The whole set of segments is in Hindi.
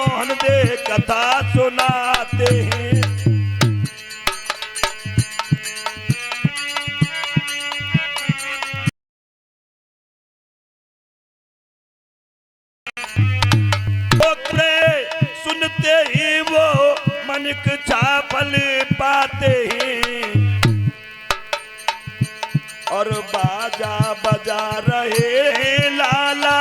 मोहन दे कथा सुनाते हैं। सुनते ही वो मन इच्छा फल पाते हैं और बाजा बजा रहे हैं लाला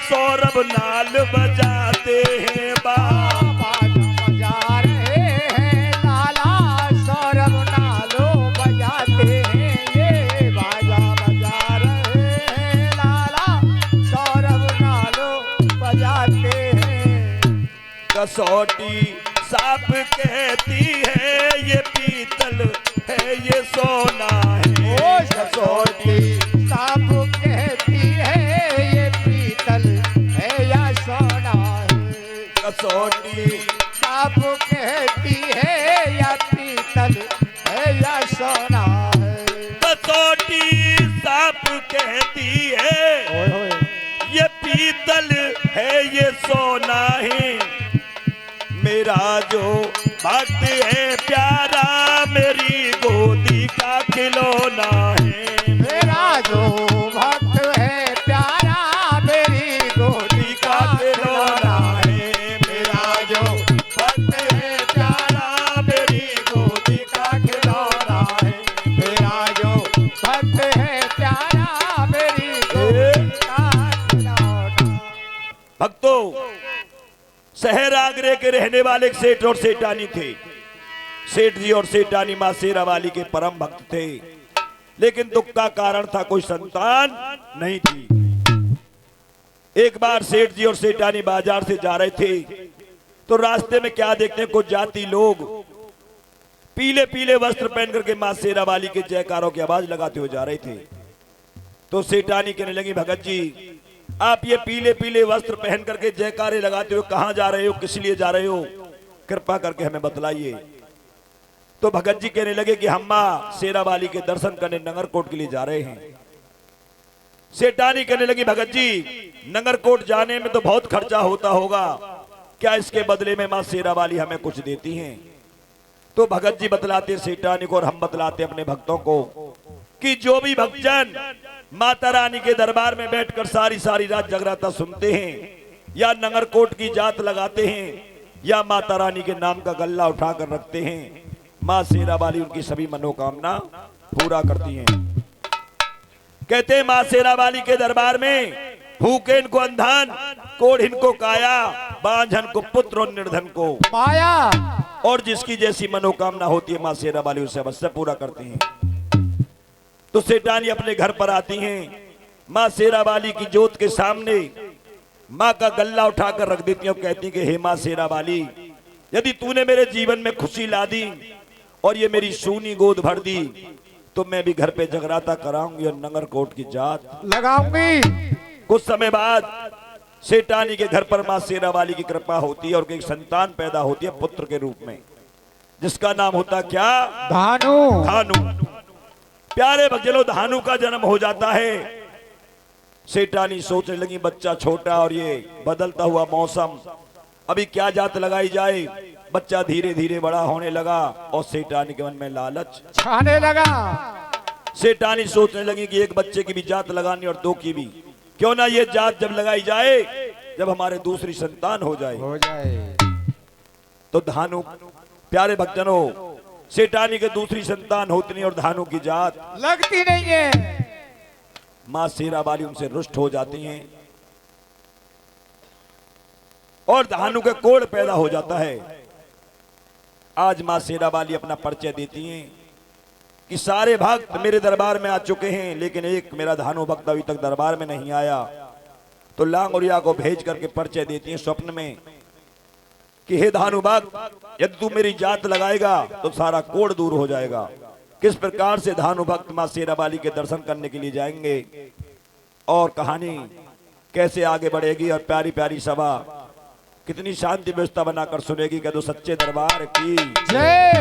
सौरभ नाल बजाते हैं। बाजा बजा रहे हैं लाला सौरभ नालो बजाते हैं। ये बाजा बजा रहे हैं लाला सौरभ नालो बजाते हैं। कसौटी साफ कहती है ये पीतल है ये सोना है। ओ कसौटी साफ कहती है ये पीतल है या सोना है। कसौटी साफ कहती है या पीतल है या सोना है। कसौटी साफ कहती है ये पीतल है ये सोना है। मेरा जो भक्त है प्यारा मेरी गोदी का खिलौना है। मेरा जो भक्त है प्यारा मेरी गोदी का खिलौना है। मेरा जो भक्त है प्यारा मेरी गोदी का खिलौना है। मेरा जो भक्त है प्यारा मेरी गोदी का खिलौना। भक्तों, शहर आगरे के रहने वाले एक सेठ और सेठानी थे। सेठ जी और सेठानी मां शेरा वाली के परम भक्त थे, लेकिन दुख का कारण था कोई संतान नहीं थी। एक बार सेठ जी और सेठानी बाजार से जा रहे थे तो रास्ते में क्या देखते हैं, कुछ जाति लोग पीले पीले वस्त्र पहन करके मां शेरा वाली के जयकारों की आवाज लगाते हुए जा रहे थे। तो सेठानी कहने लगी, भगत जी आप ये पीले पीले वस्त्र पहन करके जयकारे लगाते हो कहां जा रहे हो, किस लिए जा रहे हो, कृपा करके हमें बतलाइए। तो भगत जी कहने लगे कि हम मां शेरा वाली के दर्शन करने नगरकोट के लिए जा रहे हैं। सेठानी कहने लगी, भगत जी नगरकोट जाने में तो बहुत खर्चा होता होगा, क्या इसके बदले में मां शेरा वाली हमें कुछ देती हैं? तो भगत जी बतलाते सेठानी को और हम बतलाते अपने भक्तों को कि जो भी भक्तजन माता रानी के दरबार में बैठकर सारी सारी रात जगराता सुनते हैं या नगरकोट की जात लगाते हैं या माता रानी के नाम का गल्ला उठाकर रखते हैं, मां शेरा वाली उनकी सभी मनोकामना पूरा करती हैं। कहते हैं मां शेरा वाली के दरबार में भूखे इनको अंधन, कोढ़ इनको काया, बांझन को पुत्र और निर्धन को माया। और जिसकी जैसी मनोकामना होती है मां शेरा वाली उसे अवश्य पूरा करती हैं। तो सेठानी अपने घर पर आती हैं, मां शेरा वाली की जोत के सामने मां का गल्ला उठाकर रख देती हैं और कहती हैं कि हे मां शेरा वाली, यदि तूने मेरे जीवन में खुशी ला दी और ये मेरी सूनी गोद भर दी तो मैं भी घर पे जगराता कराऊंगी और नगरकोट की जात लगाऊंगी। कुछ समय बाद सेठानी के घर पर मां शेरा वाली की कृपा होती है और एक संतान पैदा होती है पुत्र के रूप में, जिसका नाम होता क्या? धानु। धानु। प्यारे भक्तजनों, धानु का जन्म हो जाता है। सेठानी सोचने लगी बच्चा छोटा और ये बदलता हुआ मौसम, अभी क्या जात लगाई जाए। बच्चा धीरे धीरे बड़ा होने लगा और सेठानी के मन में लालच छाने लगा। सेठानी सोचने लगी कि एक बच्चे की भी जात लगानी और दो की भी, क्यों ना ये जात जब लगाई जाए जब हमारे दूसरी संतान हो जाए। तो धानु, प्यारे भक्तजनों, सेठानी के दूसरी संतान होती नहीं और धानु की जात लगती नहीं है। मां शेरा वाली उनसे रुष्ट हो जाती हैं और धानु के कोढ़ पैदा हो जाता है। आज मां शेरा वाली अपना परिचय देती हैं कि सारे भक्त मेरे दरबार में आ चुके हैं, लेकिन एक मेरा धानु भक्त अभी तक दरबार में नहीं आया। तो लांगुरिया को भेज करके परिचय देती हैं स्वप्न में कि हे धानु भक्त, यदि तू मेरी जात लगाएगा तो सारा कोढ़ दूर हो जाएगा। किस प्रकार से धानु भक्त मां शेरा वाली के दर्शन करने के लिए जाएंगे और कहानी कैसे आगे बढ़ेगी और प्यारी प्यारी सभा कितनी शांति व्यवस्था बनाकर सुनेगी। कह दो सच्चे दरबार की जय।